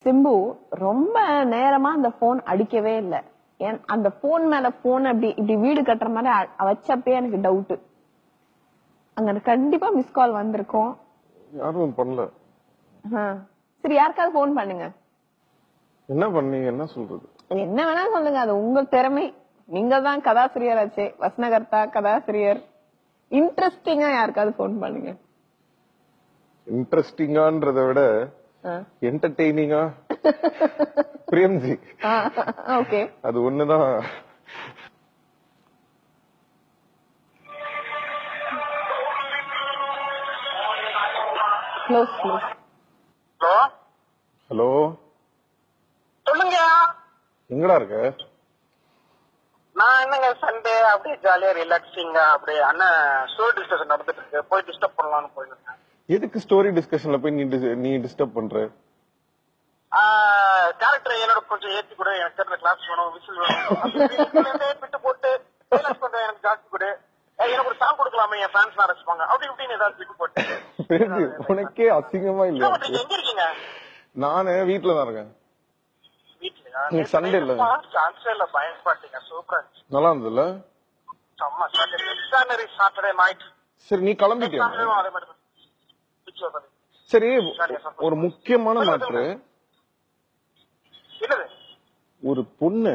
சிம்பு ரொம்ப நேரமா அந்த போன் அடிக்கவே இல்ல. அந்த போன் மேல போன் அப்படி இப்படி வீடு கட்டுற மாதிரி வச்சப்பே எனக்கு டவுட். அங்க கண்டிப்பா மிஸ் கால் வந்திருக்கும். யாரும் பண்ணல. சரி, யாருக்காவது போன் பண்ணுங்க. என்ன பண்ணீங்க? என்ன சொல்றது? என்ன வேணா சொல்லுங்க, அது உங்க திறமை. நீங்க தான் கதாசிரியர் ஆச்சே, வசனகர்த்தா, கதாசிரியர். இன்ட்ரெஸ்டிங்கா யாருக்காவது போன் பண்ணுங்க. இன்ட்ரெஸ்டிங்கான்றத விட என்டர்டெய்னிங்கா பிரேம்ஜி. ஓகே, அது ஒண்ணுதான். ஹலோ, சொல்லுங்க. எங்கடா இருக்க? நான் என்னங்க சண்டே அப்படியே ஜாலியா ரிலாக்ஸிங்கா அப்படியே அண்ணன் ஸ்டோரி டிஸ்கஷன் நடந்துட்டு இருக்கு, போய் டிஸ்டர்ப் பண்ணலாம்னு போயிருக்கேன். எதுக்கு ஸ்டோரி டிஸ்கஷன்ல போய் நீ டிஸ்டர்ப் பண்ற? கேரக்டர் என்னோட கொஞ்சம் ஏத்தி கூட, எனக்கு தெரிஞ்ச கிளாஸ் வேணும், விசில் வேணும், பிட்டு போட்டு ரிலாக்ஸ் பண்ற எனக்கு ஜாஸ்தி கூட, எனக்கு ஒரு சாங் கொடுக்கலாமே என் ஃபேன்ஸ் எல்லாம் ரசிப்பாங்க அப்படி இப்படின்னு ஏதாவது பிட்டு போட்டு. உனக்கே அசிங்கமா இல்ல? எங்க இருக்கீங்க? நானு வீட்டுல தான் இருக்கேன். வீட்லயா? சண்டே இல்ல, சான்ஸே இல்ல. பயன்படுத்தீங்க, சூப்பரா நல்லா இருந்ததுல. செம்ம சாட்டர்டே சாட்டர்டே நைட். சரி, நீ கிளம்பிட்டியா? சரி, ஒரு முக்கியமான மேட்ரு. ஒரு பொண்ணு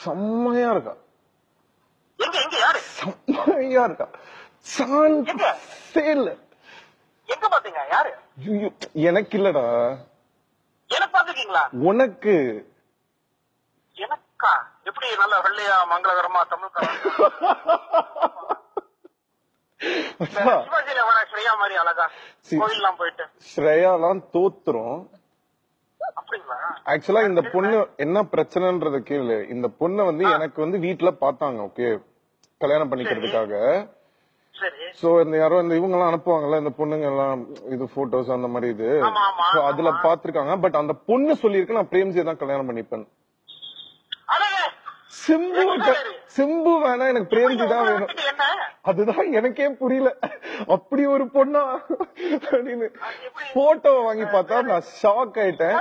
செம்மையா இருக்கா. செம்மையா இருக்கா. எங்க பாத்தீங்க? யாரு? எனக்கு இல்லடா. எனக்கு பாத்துக்கீங்களா? உனக்கு. எனக்கா? எப்படி? நல்ல வெள்ளையா மங்களகரமா தமிழ் ஸ்ரேயா மாதிரி அழகா கோயில்லாம் போயிட்டு. ஸ்ரேயாலாம் தோத்துரும். அப்படிங்களா? ஆக்சுவலா இந்த பொண்ணு என்ன பிரச்சனைன்றத கேளு. இந்த பொண்ணை எனக்கு வீட்டுல பாத்தாங்க, ஓகே, கல்யாணம் பண்ணிக்கிறதுக்காக. சோ இந்த யாரோ இந்த இவங்க எல்லாம் அனுப்புவாங்கல்ல, இந்த பொண்ணுங்க எல்லாம் இது போட்டோஸ் அந்த மாதிரி இது, அதுல பாத்துருக்காங்க. பட் அந்த பொண்ணு சொல்லிருக்கு நான் பிரேம்ஜியை தான் கல்யாணம் பண்ணிப்பேன். சிம்பு வேணா, எனக்கு பிரேம்ஜி தான் வேணும். அதுதான் எனக்கே புரியல, அப்படி ஒரு பொண்ணா அப்படின்னு. போட்டோ வாங்கி பார்த்தா நான் ஷாக் ஆயிட்டேன்.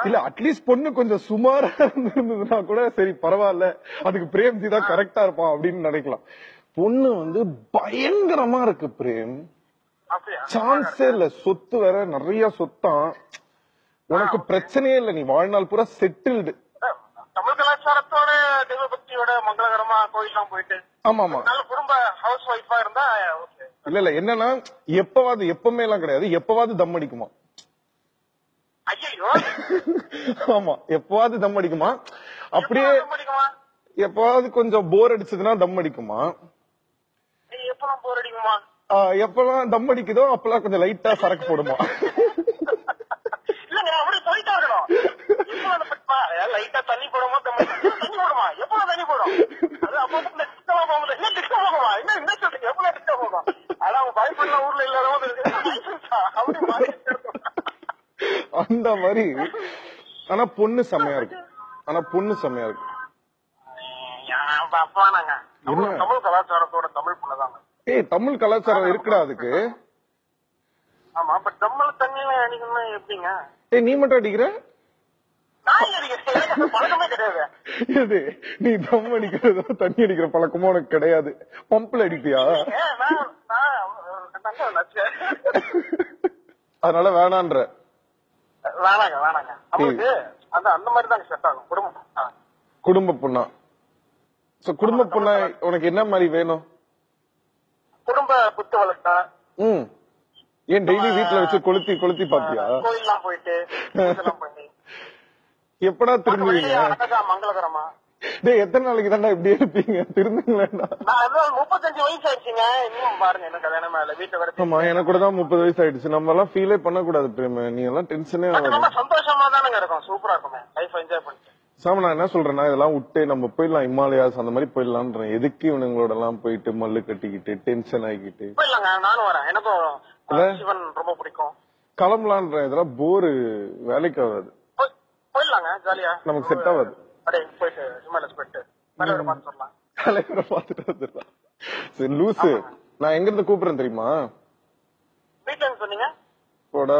இல்ல, அட்லீஸ்ட் பொண்ணு கொஞ்சம் சுமாரா இருந்ததுன்னா கூட சரி பரவாயில்ல, அதுக்கு பிரேம்ஜி தான் கரெக்டா இருப்பான் அப்படின்னு நினைக்கலாம். பொண்ணு பயங்கரமா இருக்கு பிரேம், சான்ஸே இல்ல. சொத்து வேற நிறைய சொத்தான். உனக்கு பிரச்சனையே இல்ல, நீ வாழ்நாள் பூரா செட்டில்டு. தமிழ் கலாச்சாரத்தோட தெய்வபக்தியோட மங்களகரமா கோயிலாம் போயிட்டு. ஆமா ஆமா, நல்ல குடும்ப ஹவுஸ் ஒய்ஃபா இருந்தா இல்ல இல்ல. என்னன்னா எப்பவாது, எப்பவுமே எல்லாம் கிடையாது, எப்பவாது தம் அடிக்குமா. ஆமா, எப்பவாது தம் அடிக்குமா. அப்படியே எப்பவாது கொஞ்சம் போர் அடிச்சதுன்னா தம் அடிக்குமா. எப்பெல்லாம் போர் அடிக்குமா? எப்பெல்லாம் தம் அடிக்குதோ அப்பெல்லாம் கொஞ்சம் லைட்டா சரக்கு போடுமா. இல்லங்க, அப்படி போயிட்டா இருக்கணும். லைட்டா தண்ணி போடுமா, தண்ணி போடுமா, எப்ப தண்ணி போடும். அது அப்ப டிஸ்டர்பா போகுது. என்ன டிஸ்டர்பா போவா? என்ன சொல்றீங்க? எவ்வளவு டிஸ்டர்ப் போகும்? ஆனா அவங்க பயப்படல, ஊர்ல இல்லாதவங்க அப்படி மாறி அந்த மாதிரி. ஆனா பொண்ணு செம்மையா இருக்கு. தமிழ் கலாச்சாரத்தோட தமிழ் பொண்ணுதாங்க. ஏய், தமிழ் கலாச்சாரம் இருக்குடா அதுக்கு. ஆமா, பட் தமிழ் தண்ணியில அடிக்கணும்னா எப்படிங்க? ஏய், நீ மட்டும் அடிக்கிற? பழக்கமே கிடையாது. நீ தம் அடிக்கிறதோ தண்ணி அடிக்கிற பழக்கமும் உனக்கு கிடையாது. பம்புல அடிப்பியா? அதனால வேணான்ற. வேணாங்க. அந்த மாதிரி தான் செட் ஆகும். குடும்ப பொண்ணா? குடும்ப பொண்ணா உனக்கு என்ன மாதிரி வேணும்? குடும்ப புத்து வளர்த்தா. ஏன் டெய்லி வீட்டுல வச்சு கொளுத்தி பாத்தியா? கோயிலாம் போயிட்டு எப்படா திரும்புவீங்க? மங்களகரமா. டேய், எத்தனை நாளைக்கு தாண்டா இப்படியே இருப்பீங்க? திருந்துங்களேண்டா. 35 வயசு ஆயிடுச்சுங்க. இன்னும் பாருங்க, என்ன கல்யாணம் ஆகல, வீட்டுல வர. ஆமா, எனக்கு கூட தான் 30 வயசு ஆயிடுச்சு. நம்ம எல்லாம் ஃபீலே பண்ணக்கூடாது பிரேம. நீ எல்லாம் டென்ஷனே ஆகாது. சந்தோஷமா தானங்க இருக்கும். சூப்பரா இருக்குமே, லைஃப் என்ஜாய் பண்ணிட்டு. சாம, நான் என்ன சொல்றேன்னா, இதெல்லாம் விட்டு நம்ம போயிடலாம், ஹிமாலயாஸ் அந்த மாதிரி போயிடலான்றேன். எதுக்கு இவனுங்களோட எல்லாம் போயிட்டு மல்லு கட்டிக்கிட்டு டென்ஷன் ஆகிக்கிட்டு? போயிடலாங்க, நானும் வரேன். எனக்கும் சிவன் ரொம்ப பிடிக்கும். கிளம்பலான்றேன். இதெல்லாம் போரு, வேலைக்கு ஆகாது. போயிடலாங்க, ஜாலியா. நமக்கு செட் ஆகாது. போயிட்டு ஹிமாலயஸ் போயிட்டு தலைவரை பார்த்து சொல்லலாம். தலைவரை பார்த்துட்டு வந்துடலாம். சரி லூசு, நான் எங்க இருந்து கூப்பிடுறேன் தெரியுமா? வீட்டுல இருந்து சொன்னீங்க. போடா,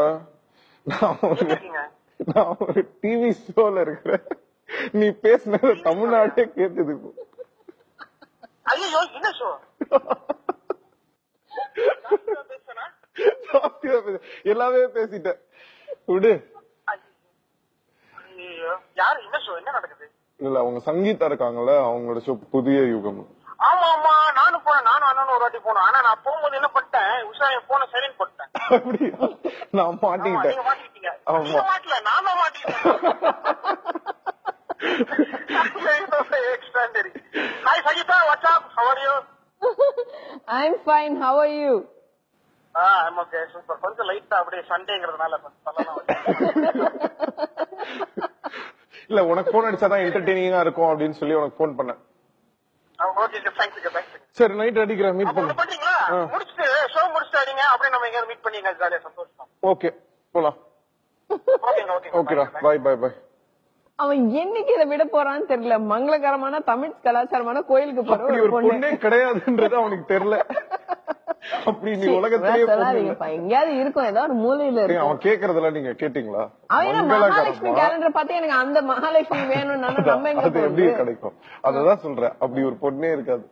நான் ஒரு டிவி ஷோல இருக்கிறேன். நீ பேசினது தமிழ்நாட்டே கேட்டது. ஐயோ என்ன ஷோ? எல்லாமே பேசிட்டேன் விடு. யாரு என்ன ஷோ? என்ன நடக்குது? இல்ல அவங்க சங்கீதா இருக்காங்கல்ல, அவங்களோட ஷோ புதிய யுகம். ஆமா ஆமா நானும் போனேன். நானும் அண்ணனும் ஒரு வாட்டி போனோம். ஆனா நான் போகும்போது என்ன பண்ணிட்டேன், உஷா என் போன சைலண்ட் போட்டேன். அப்படியா? நான் மாட்டிக்கிட்டேன். நீங்க மாட்டிக்கிட்டீங்க. நீங்க மாட்டல, நான் தான் மாட்டிக்கிட்டேன். Extraordinary. Hi Sangeeta, what's up? How are you? I'm fine. How are you? I'm okay. Super. கொஞ்சம் லைட்டா அப்படியே சண்டேங்கிறதுனால இல்ல உனக்கு போன் அடிச்சாதான் என்டர்டெய்னிங்கா இருக்கும் அப்படின்னு சொல்லி உனக்கு போன் பண்ணேன். Okay thanks. சரி நைட் அடிக்கிறேன், மீட் பண்ணு. பண்றீங்களா? முடிச்சிட்டு ஷோ முடிச்சிட்டு அடிங்க, அப்படியே நம்ம எங்க மீட் பண்ணீங்க, ஜாலியா சந்தோஷம். ஓகே போலாம். ஓகேடா, பை பை பை. அவன் என்னைக்கு இதை விட போறான்னு தெரியல. மங்களகரமான தமிழ் கலாச்சாரமான கோயிலுக்கு போற ஒரு பொண்ணே கிடையாதுன்றது அவனுக்கு தெரியல. அப்படி நீ உலகத்திலேயே எங்கேயாவது இருக்கும், ஏதாவது ஒரு மூலையில இருக்கு. அவன் கேக்குறதெல்லாம் நீங்க கேட்டீங்களா? அவன் மகாலட்சுமி கேலண்டர் பார்த்து எனக்கு அந்த மகாலட்சுமி வேணும்னா நம்ம எங்க எப்படி கிடைக்கும்? அததான் சொல்றேன், அப்படி ஒரு பொண்ணே இருக்காது.